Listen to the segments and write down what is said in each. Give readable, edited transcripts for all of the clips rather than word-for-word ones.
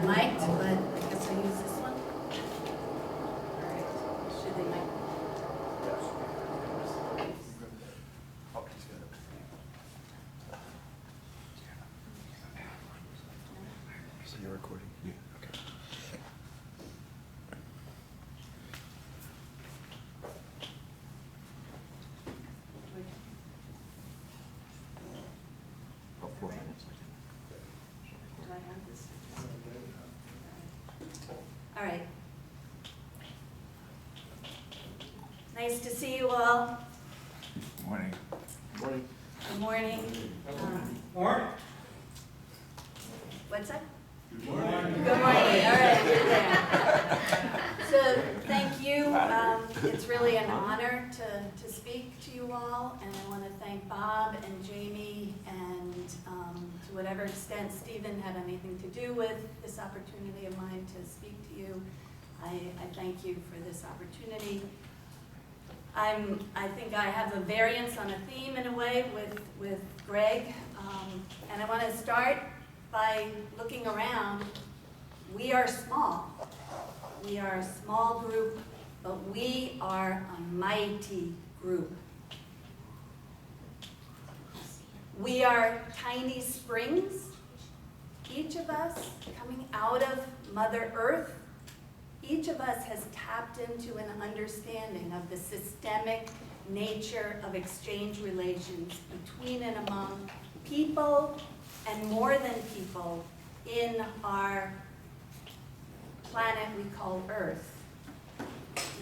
not mic'd, but I guess I'll use this one. All right, should they mic? So you're recording? Yeah. Okay. About 4 minutes. Do I have this? All right. Nice to see you all. Morning. Morning. Good morning. Morning. What's that? Good morning. Good morning. All right, you're there. So thank you. It's really an honor to speak to you all, and I want to thank Bob and Jamie, and to whatever extent Stephen had anything to do with this opportunity of mine to speak to you. I thank you for this opportunity. I think I have a variance on a theme in a way with Greg, and I want to start by looking around. We are small. We are a small group, but we are a mighty group. We are tiny springs, each of us coming out of Mother Earth. Each of us has tapped into an understanding of the systemic nature of exchange relations between and among people and more than people in our planet we call Earth.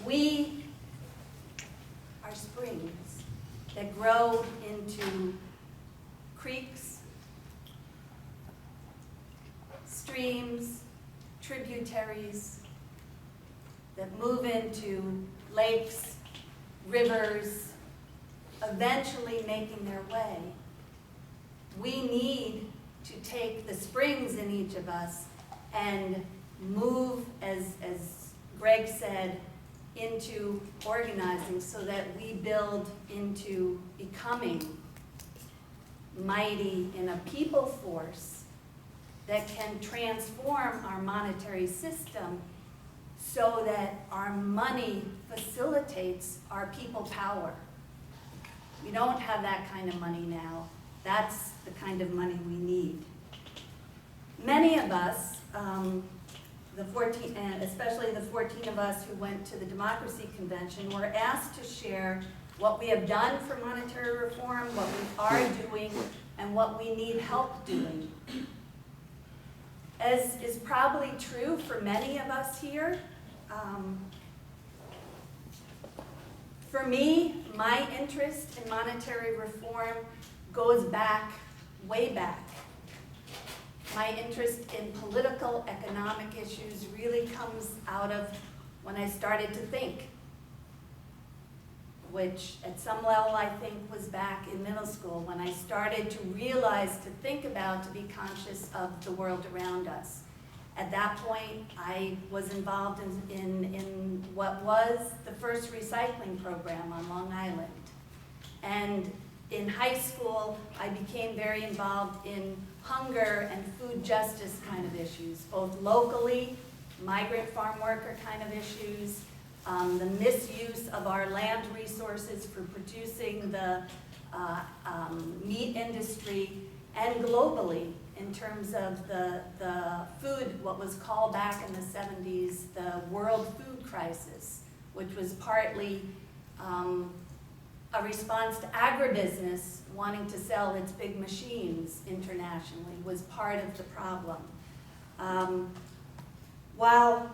We are springs that grow into creeks, streams, tributaries, that move into lakes, rivers, eventually making their way. We need to take the springs in each of us and move, as Greg said, into organizing so that we build into becoming mighty in a people force that can transform our monetary system so that our money facilitates our people power. We don't have that kind of money now. That's the kind of money we need. Many of us, the 14, and especially the 14 of us who went to the Democracy Convention, were asked to share what we have done for monetary reform, what we are doing, and what we need help doing. As is probably true for many of us here, for me, my interest in monetary reform goes back, way back. My interest in political, economic issues really comes out of when I started to think, which at some level I think was back in middle school, when I started to realize, to think about, to be conscious of the world around us. At that point, I was involved in what was the first recycling program on Long Island. And in high school, I became very involved in hunger and food justice kind of issues, both locally, migrant farm worker kind of issues, the misuse of our land resources for producing the meat industry, and globally in terms of the food, what was called back in the 70s, the world food crisis, which was partly a response to agribusiness wanting to sell its big machines internationally, was part of the problem. While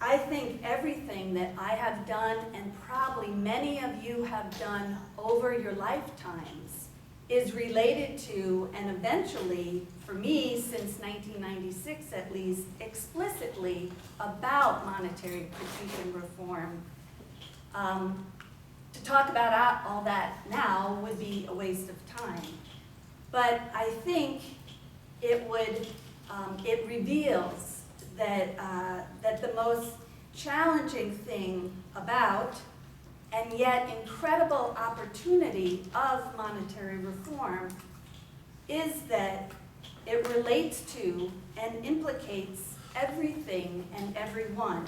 I think everything that I have done, and probably many of you have done over your lifetimes, is related to, and eventually, for me, since 1996 at least, explicitly about monetary critique and reform. To talk about all that now would be a waste of time. But I think it would, it reveals that, that the most challenging thing about, and yet incredible opportunity of monetary reform, is that it relates to and implicates everything and everyone,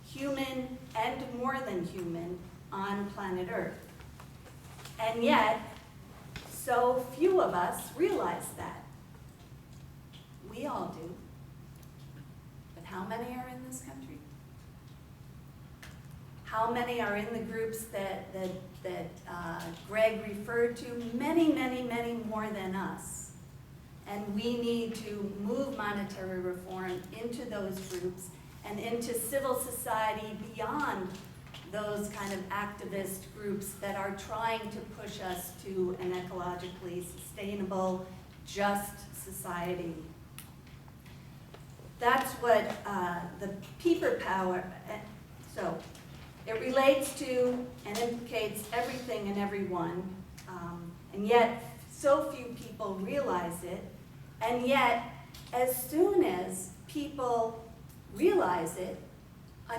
human and more than human, on planet Earth. And yet, so few of us realize that. We all do. But how many are in this country? How many are in the groups that Greg referred to? Many, many, many more than us. And we need to move monetary reform into those groups and into civil society beyond those kind of activist groups that are trying to push us to an ecologically sustainable, just society. That's what the people power, so it relates to and implicates everything and everyone, and yet so few people realize it, and yet as soon as people realize it,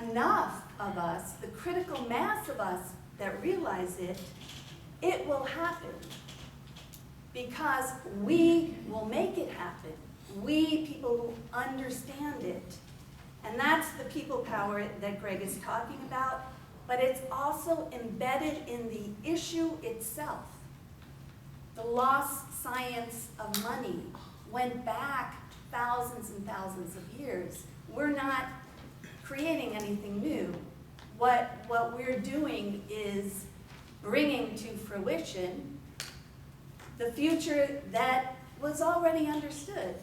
enough of us, the critical mass of us that realize it, it will happen. Because we will make it happen. We, people who understand it. And that's the people power that Greg is talking about, but it's also embedded in the issue itself. The lost science of money went back thousands and thousands of years. We're not creating anything new. What we're doing is bringing to fruition the future that was already understood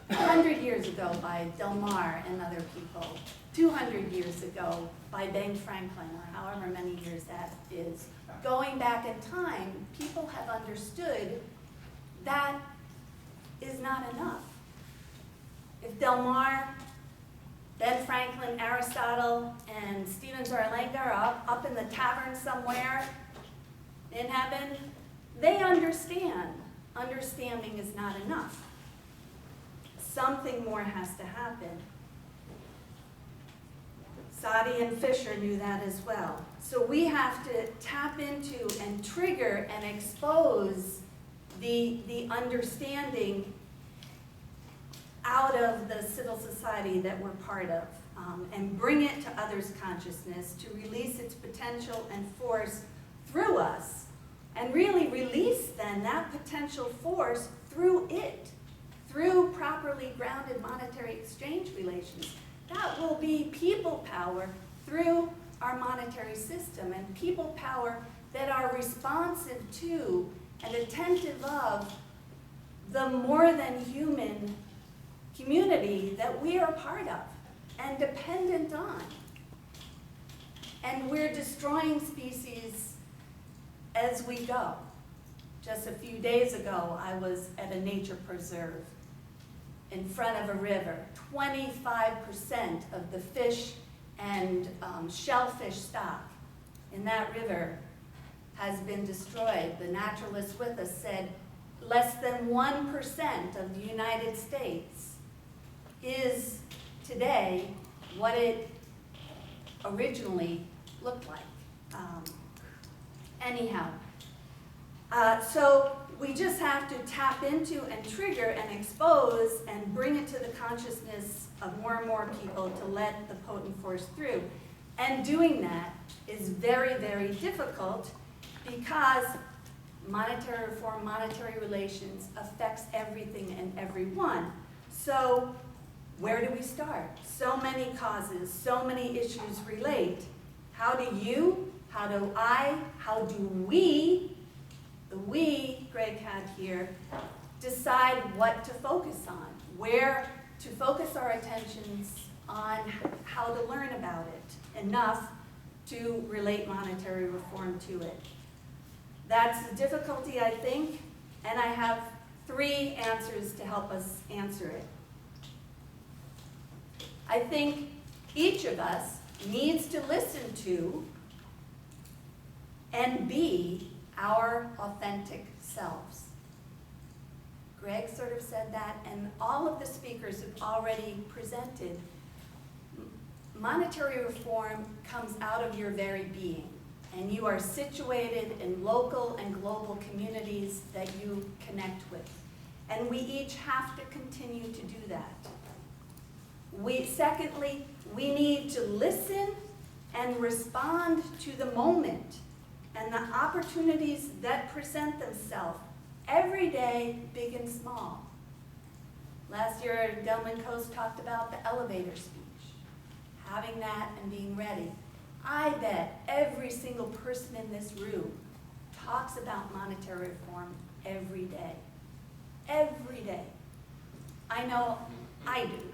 100 years ago by Del Mar and other people, 200 years ago by Ben Franklin, or however many years that is. Going back in time, people have understood that is not enough. If Del Mar, Ben Franklin, Aristotle, and Stephen Zarlenga are up in the tavern somewhere in heaven, they understand. Understanding is not enough. Something more has to happen. Sadi and Fisher knew that as well. So we have to tap into and trigger and expose the understanding out of the civil society that we're part of, and bring it to others' consciousness to release its potential and force through us, and really release then that potential force through it, through properly grounded monetary exchange relations. That will be people power through our monetary system, and people power that are responsive to and attentive of the more than human community that we are part of and dependent on. And we're destroying species as we go. Just a few days ago, I was at a nature preserve in front of a river. 25% of the fish and shellfish stock in that river has been destroyed. The naturalists with us said less than 1% of the United States is today what it originally looked like. So we just have to tap into and trigger and expose and bring it to the consciousness of more and more people to let the potent force through. And doing that is very, very difficult because monetary reform, monetary relations affects everything and everyone. So where do we start? So many causes, so many issues relate. How do you, how do I, how do we, the we Greg had here, decide what to focus on, where to focus our attentions on, how to learn about it enough to relate monetary reform to it. That's the difficulty, I think, and I have 3 answers to help us answer it. I think each of us needs to listen to and be our authentic selves. Greg sort of said that, and all of the speakers have already presented. Monetary reform comes out of your very being, and you are situated in local and global communities that you connect with. And we each have to continue to do that. Secondly, we need to listen and respond to the moment and the opportunities that present themselves every day, big and small. Last year, Delman Coast talked about the elevator speech, having that and being ready. I bet every single person in this room talks about monetary reform every day. Every day. I know I do.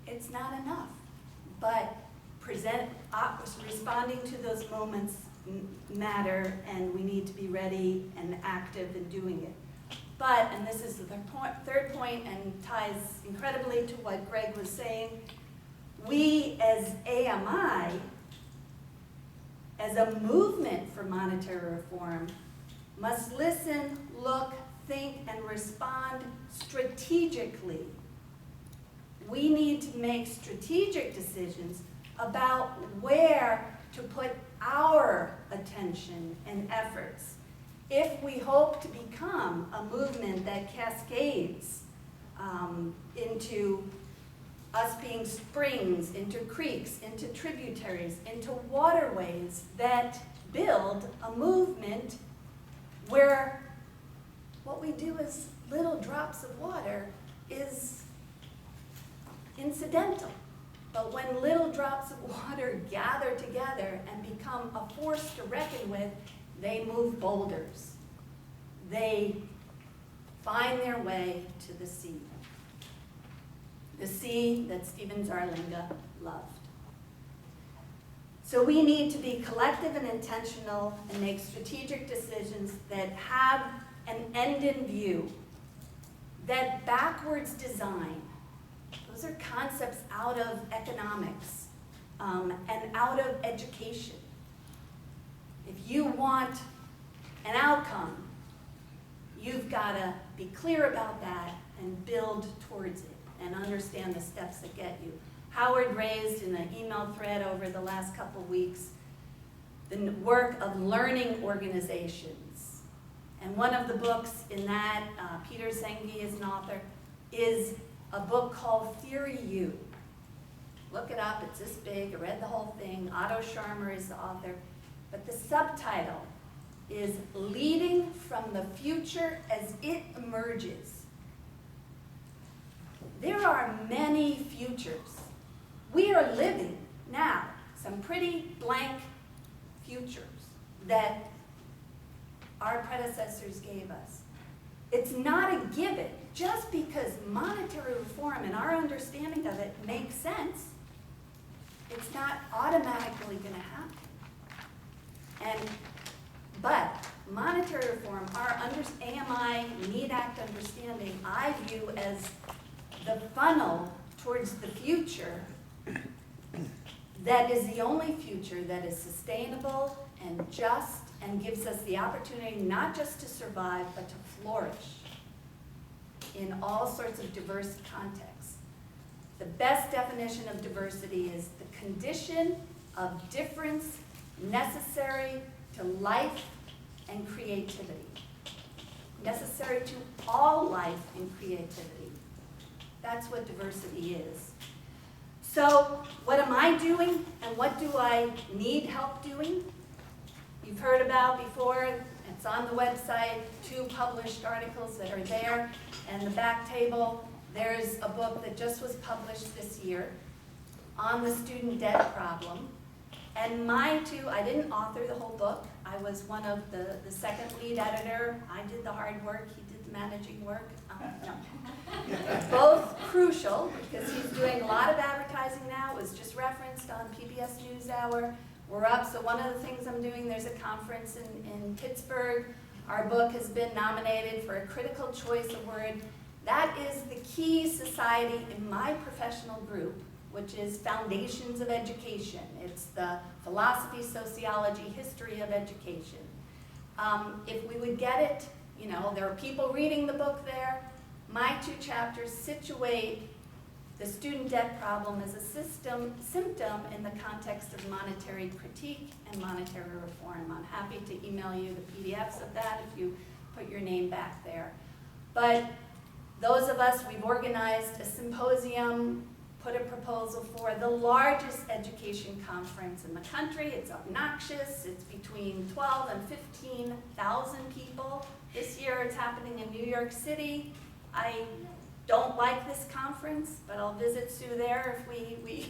It's not enough, but responding to those moments matter, and we need to be ready and active in doing it. But, and this is the third point and ties incredibly to what Greg was saying, we as AMI, as a movement for monetary reform, must listen, look, think, and respond strategically. We need to make strategic decisions about where to put our attention and efforts if we hope to become a movement that cascades into us being springs, into creeks, into tributaries, into waterways that build a movement where what we do as little drops of water is incidental. But when little drops of water gather together and become a force to reckon with, they move boulders. They find their way to the sea. The sea that Stephen Zarlinga loved. So we need to be collective and intentional and make strategic decisions that have an end in view, that backwards design. Those are concepts out of economics and out of education. If you want an outcome, you've got to be clear about that and build towards it and understand the steps that get you. Howard raised in an email thread over the last couple weeks the work of learning organizations. And one of the books in that, Peter Senge is an author, is a book called Theory U. Look it up, it's this big, I read the whole thing. Otto Scharmer is the author. But the subtitle is Leading from the Future as It Emerges. There are many futures. We are living now some pretty blank futures that our predecessors gave us. It's not a given. Just because monetary reform and our understanding of it makes sense, it's not automatically going to happen. But monetary reform, our AMI Need Act understanding, I view as the funnel towards the future that is the only future that is sustainable and just and gives us the opportunity not just to survive, but to flourish in all sorts of diverse contexts. The best definition of diversity is the condition of difference necessary to life and creativity. Necessary to all life and creativity. That's what diversity is. So, what am I doing and what do I need help doing? You've heard about before, it's on the website, 2 published articles that are there. And the back table, there's a book that just was published this year on the student debt problem. And mine too, I didn't author the whole book. I was one of the second lead editor. I did the hard work, he did the managing work. No. Both crucial, because he's doing a lot of advertising now. It was just referenced on PBS NewsHour. We're up, so one of the things I'm doing, there's a conference in Pittsburgh. Our book has been nominated for a Critical Choice Award. That is the key society in my professional group, which is Foundations of Education. It's the philosophy, sociology, history of education. If we would get it, there are people reading the book there. My 2 chapters situate the student debt problem as a symptom in the context of monetary critique and monetary reform. I'm happy to email you the PDFs of that if you put your name back there. But those of us, we've organized a symposium, put a proposal for the largest education conference in the country. It's obnoxious. It's between 12 and 15,000 people. This year it's happening in New York City. I don't like this conference, but I'll visit Sue there if we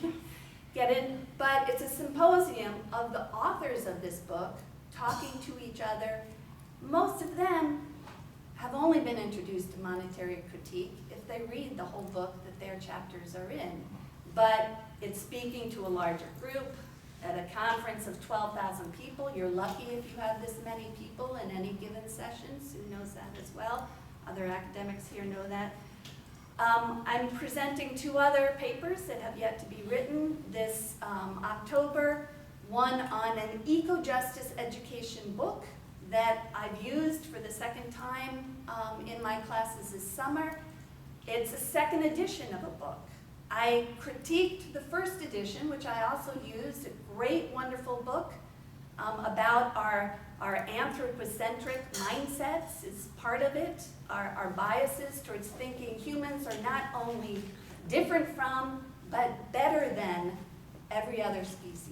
get in. But it's a symposium of the authors of this book talking to each other. Most of them have only been introduced to monetary critique if they read the whole book that their chapters are in. But it's speaking to a larger group at a conference of 12,000 people. You're lucky if you have this many people in any given session. Sue knows that as well. Other academics here know that. I'm presenting 2 other papers that have yet to be written this October. One on an eco-justice education book that I've used for the 2nd time in my classes this summer. It's a 2nd edition of a book. I critiqued the 1st edition, which I also used, a great, wonderful book about our anthropocentric mindsets is part of it, our biases towards thinking humans are not only different from, but better than every other species.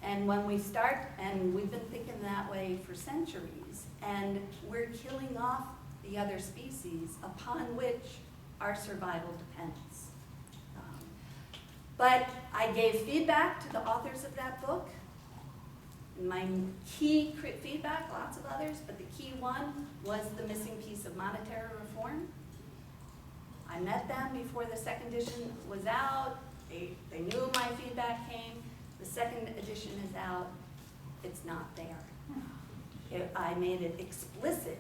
And when we start, and we've been thinking that way for centuries, and we're killing off the other species upon which our survival depends. But I gave feedback to the authors of that book. My key feedback, lots of others, but the key one was the missing piece of monetary reform. I met them before the 2nd edition was out. They knew my feedback came. The 2nd edition is out. It's not there. I made it explicit.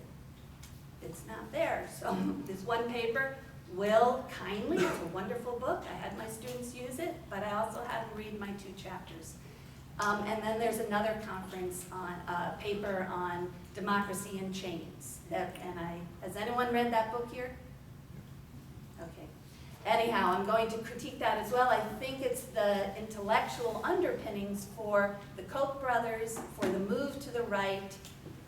It's not there. So this one paper will kindly, it's a wonderful book. I had my students use it, but I also had them read my 2 chapters. And then there's another conference on a paper on democracy in chains. Has anyone read that book here? Okay. Anyhow, I'm going to critique that as well. I think it's the intellectual underpinnings for the Koch brothers, for the move to the right,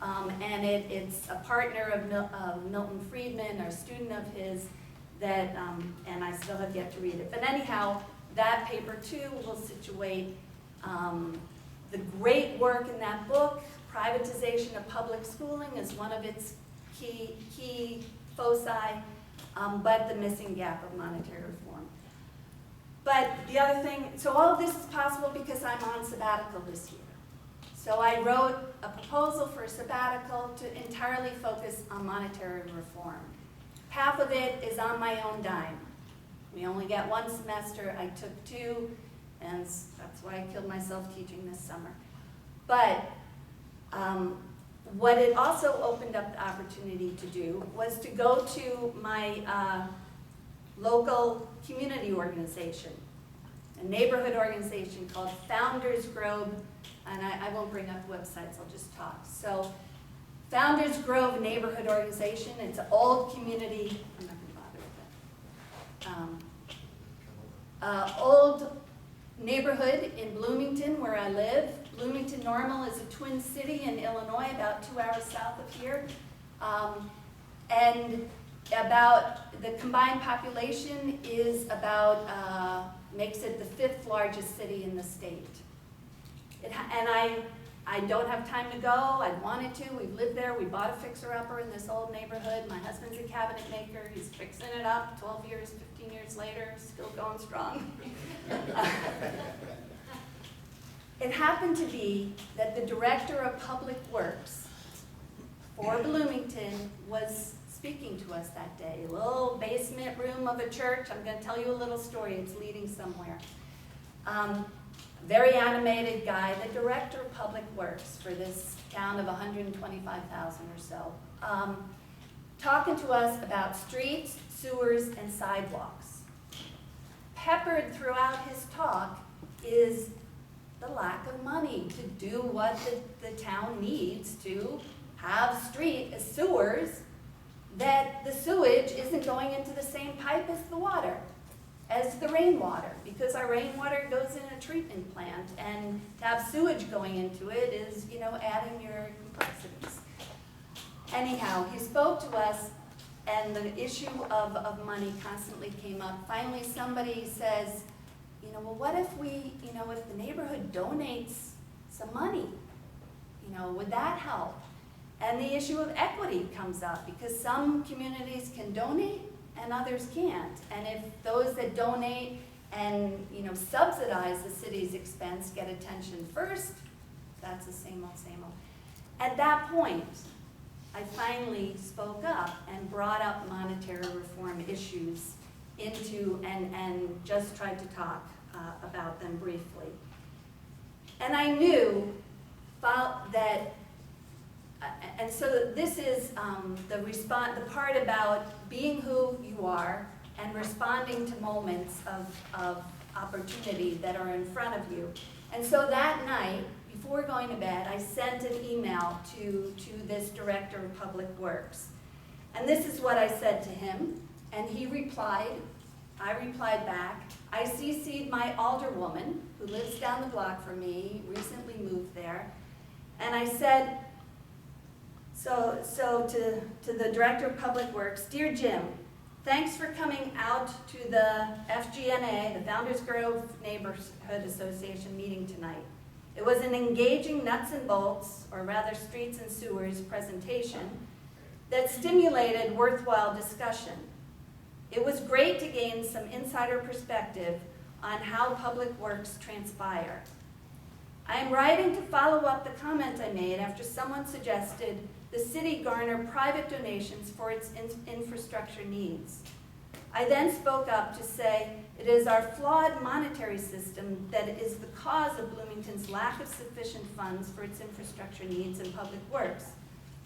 and it's a partner of Milton Friedman, or a student of his, that, and I still have yet to read it. But anyhow, that paper too will situate the great work in that book. Privatization of public schooling is one of its key foci, but the missing gap of monetary reform. But the other thing, so all of this is possible because I'm on sabbatical this year. So I wrote a proposal for a sabbatical to entirely focus on monetary reform. Half of it is on my own dime. We only get 1 semester, I took 2, and that's why I killed myself teaching this summer. But what it also opened up the opportunity to do was to go to my local community organization, a neighborhood organization called Founders Grove, and I won't bring up websites, I'll just talk. So Founders Grove Neighborhood Organization, it's an old community, I'm not going to bother with that. Old neighborhood in Bloomington where I live. Bloomington Normal is a twin city in Illinois, about 2 hours south of here. And about, the combined population is about, makes it the 5th largest city in the state. And I don't have time to go. I wanted to. We've lived there. We bought a fixer-upper in this old neighborhood. My husband's a cabinet maker. He's fixing it up 12 years, 15 years later, still going strong. It happened to be that the director of public works for Bloomington was speaking to us that day. A little basement room of a church. I'm going to tell you a little story. It's leading somewhere. Very animated guy, the director of public works for this town of 125,000 or so, talking to us about streets, sewers, and sidewalks. Peppered throughout his talk is the lack of money to do what the town needs to have sewers, that the sewage isn't going into the same pipe as the water, as the rainwater, because our rainwater goes in a treatment plant, and to have sewage going into it is, adding your complexities. Anyhow, he spoke to us, and the issue of money constantly came up. Finally, somebody says, well, what if if the neighborhood donates some money? Would that help? And the issue of equity comes up, because some communities can donate and others can't. And if those that donate and subsidize the city's expense get attention first, that's the same old, same old. At that point, I finally spoke up and brought up monetary reform issues and just tried to talk about them briefly. And I knew that, and so this is the part about being who you are and responding to moments of opportunity that are in front of you. And so that night, before going to bed, I sent an email to this Director of Public Works. And this is what I said to him, and he replied. I replied back. I CC'd my alderwoman, who lives down the block from me, recently moved there, and I said, so to the Director of Public Works, Dear Jim, thanks for coming out to the FGNA, the Founders Grove Neighborhood Association meeting tonight. It was an engaging nuts and bolts, or rather streets and sewers, presentation that stimulated worthwhile discussion. It was great to gain some insider perspective on how public works transpire. I am writing to follow up the comment I made after someone suggested the city garner private donations for its infrastructure needs. I then spoke up to say it is our flawed monetary system that is the cause of Bloomington's lack of sufficient funds for its infrastructure needs and public works,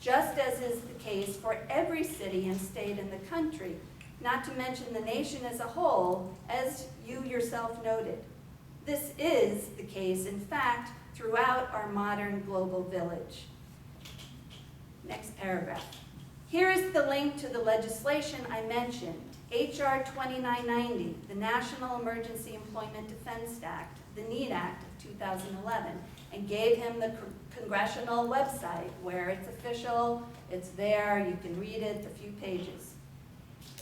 just as is the case for every city and state in the country, not to mention the nation as a whole, as you yourself noted. This is the case, in fact, throughout our modern global village. Next paragraph. Here is the link to the legislation I mentioned, H.R. 2990, the National Emergency Employment Defense Act, the NEED Act of 2011, and gave him the congressional website where it's official, it's there, you can read it, a few pages.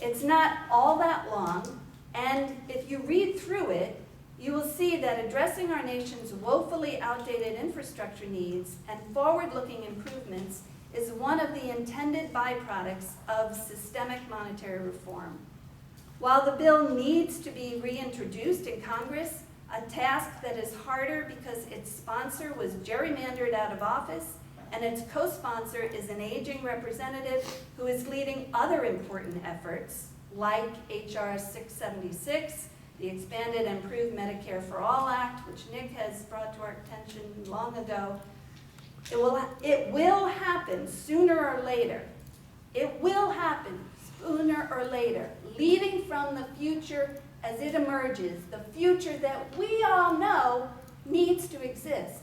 It's not all that long, and if you read through it, you will see that addressing our nation's woefully outdated infrastructure needs and forward-looking improvements is one of the intended byproducts of systemic monetary reform. While the bill needs to be reintroduced in Congress, a task that is harder because its sponsor was gerrymandered out of office and its co-sponsor is an aging representative who is leading other important efforts like H.R. 676, the Expanded and Improved Medicare for All Act, which Nick has brought to our attention long ago. It will happen sooner or later. It will happen sooner or later, leading from the future as it emerges, the future that we all know needs to exist.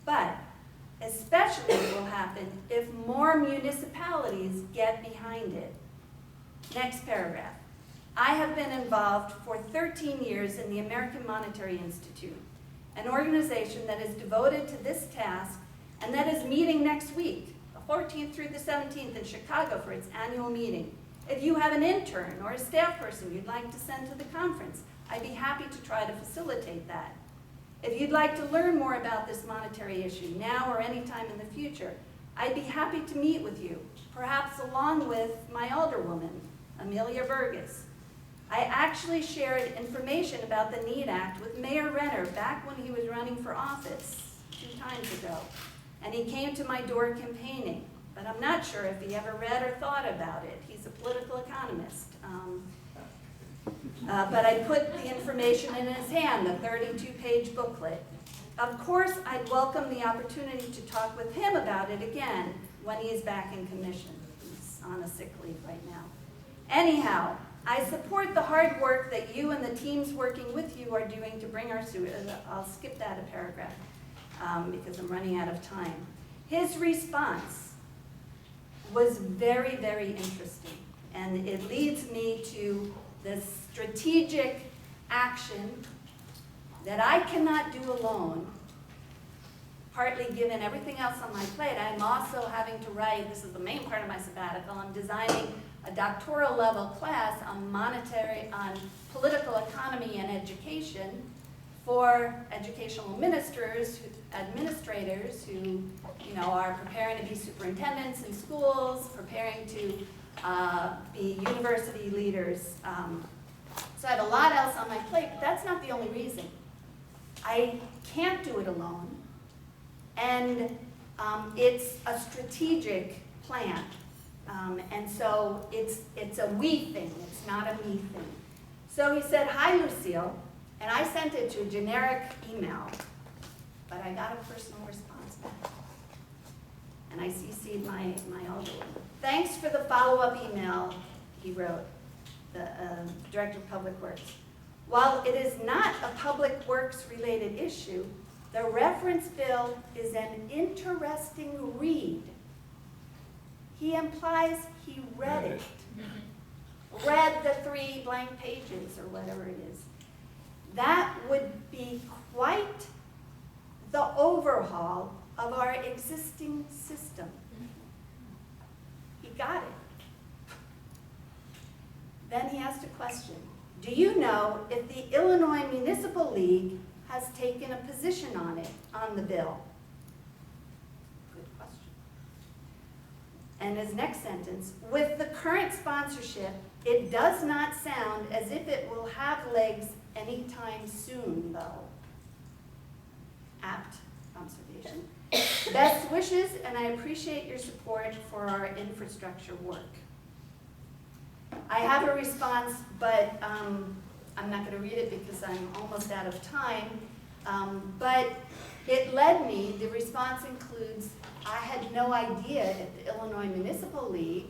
But especially it will happen if more municipalities get behind it. Next paragraph. I have been involved for 13 years in the American Monetary Institute, an organization that is devoted to this task and that is meeting next week, the 14th through the 17th in Chicago for its annual meeting. If you have an intern or a staff person you'd like to send to the conference, I'd be happy to try to facilitate that. If you'd like to learn more about this monetary issue now or any time in the future, I'd be happy to meet with you, perhaps along with my alderwoman, Amelia Burgess. I actually shared information about the NEED Act with Mayor Renner back when he was running for office 2 times ago, and he came to my door campaigning, but I'm not sure if he ever read or thought about it. He's a political economist. But I put the information in his hand, the 32-page booklet. Of course, I'd welcome the opportunity to talk with him about it again when he is back in commission. He's on a sick leave right now. Anyhow, I support the hard work that you and the teams working with you are doing to bring our sewer. I'll skip that a paragraph because I'm running out of time. His response was very, very interesting, and it leads me to the strategic action that I cannot do alone, partly given everything else on my plate, I'm also having to write, this is the main part of my sabbatical, I'm designing a doctoral level class on political economy and education for educational administrators who, are preparing to be superintendents in schools, preparing to be university leaders. So I have a lot else on my plate, but that's not the only reason. I can't do it alone, and it's a strategic plan. And so it's a we thing, it's not a me thing. So he said, "Hi, Lucille," and I sent it to a generic email, but I got a personal response back. And I CC'd my older one. "Thanks for the follow-up email," he wrote, the Director of Public Works. "While it is not a public works related issue, the reference bill is an interesting read." He implies he read it. Read the 3 blank pages or whatever it is. That would be quite the overhaul of our existing system. He got it. Then he asked a question. "Do you know if the Illinois Municipal League has taken a position on the bill?" Good question. And his next sentence, "With the current sponsorship, it does not sound as if it will have legs anytime soon, though." Apt observation. "Best wishes, and I appreciate your support for our infrastructure work." I have a response, but I'm not going to read it because I'm almost out of time. But it led me, the response includes, I had no idea if the Illinois Municipal League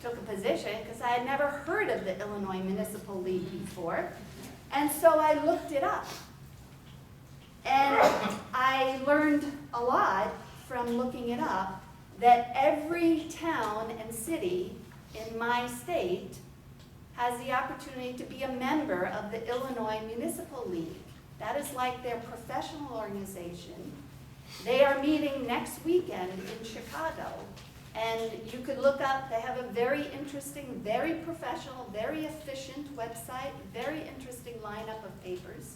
took a position because I had never heard of the Illinois Municipal League before. And so I looked it up. And I learned a lot from looking it up, that every town and city in my state has the opportunity to be a member of the Illinois Municipal League. That is like their professional organization. They are meeting next weekend in Chicago. And you could look up, they have a very interesting, very professional, very efficient website, very interesting lineup of papers.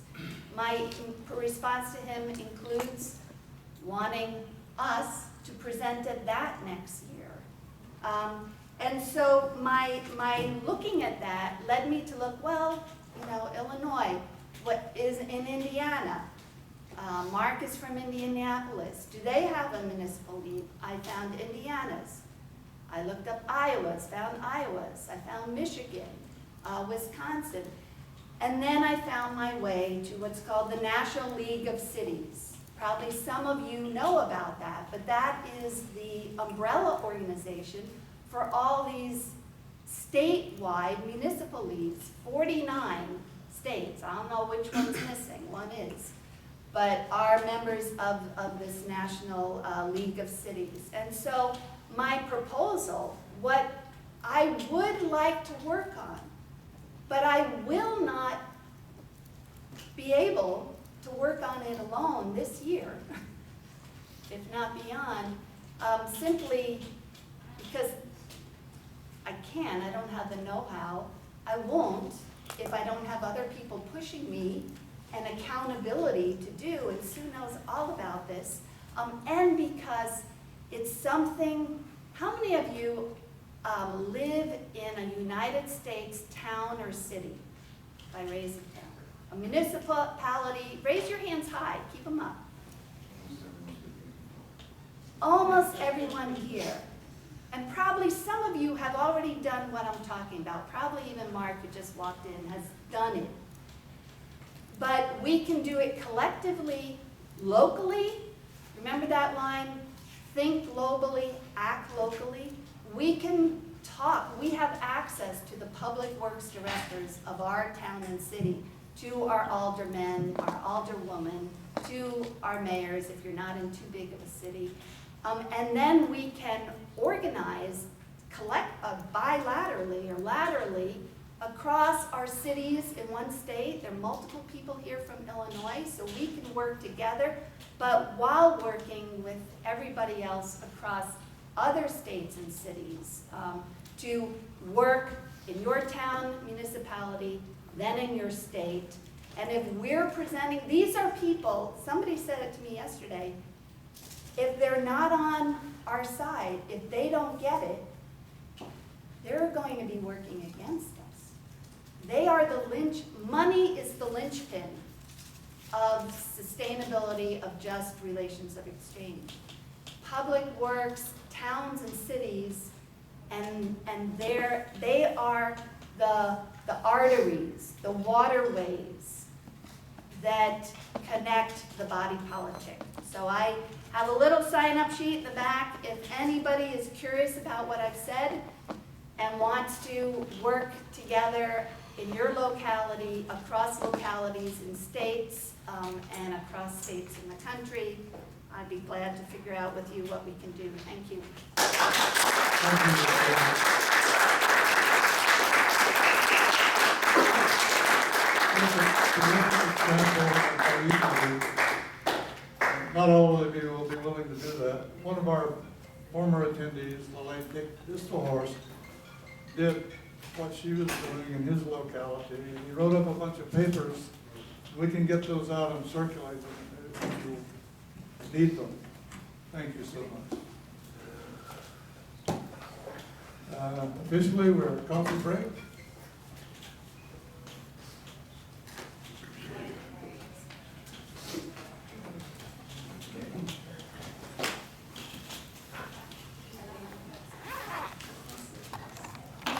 My response to him includes wanting us to present at that next year. And so my looking at that led me to look, well, Illinois, what is in Indiana? Mark is from Indianapolis. Do they have a municipal league? I found Indiana's. I looked up Iowa's, found Iowa's. I found Michigan, Wisconsin. And then I found my way to what's called the National League of Cities. Probably some of you know about that, but that is the umbrella organization for all these statewide municipal leagues, 49 states. I don't know which one's missing, one is, but are members of this National League of Cities. And so my proposal, what I would like to work on, but I will not be able to work on it alone this year, if not beyond, simply because I don't have the know-how. I won't if I don't have other people pushing me and accountability to do, and Sue knows all about this, and because it's something, how many of you live in a United States town or city? By raising hand. A municipality, raise your hands high, keep them up. Almost everyone here. And probably some of you have already done what I'm talking about. Probably even Mark, who just walked in, has done it. But we can do it collectively, locally. Remember that line? Think globally, act locally. We can talk. We have access to the public works directors of our town and city, to our aldermen, our alderwomen, to our mayors if you're not in too big of a city. And then we can organize, bilaterally or laterally, across our cities in one state. There are multiple people here from Illinois, so we can work together, but while working with everybody else across other states and cities to work in your town, municipality, then in your state. And if we're presenting, these are people, somebody said it to me yesterday, if they're not on our side, if they don't get it, they're going to be working against us. They are money is the linchpin of sustainability of just relations of exchange. Public works, towns and cities, and they are the arteries, the waterways that connect the body politic. So I have a little sign-up sheet in the back. If anybody is curious about what I've said and wants to work together in your locality, across localities in states, and across states in the country, I'd be glad to figure out with you what we can do. Thank you. Not all of you will be willing to do that. One of our former attendees, the late Dick Distelhorst, did what she was doing in his locality. He wrote up a bunch of papers. We can get those out and circulate them if you need them. Thank you so much. Officially, we're at coffee break.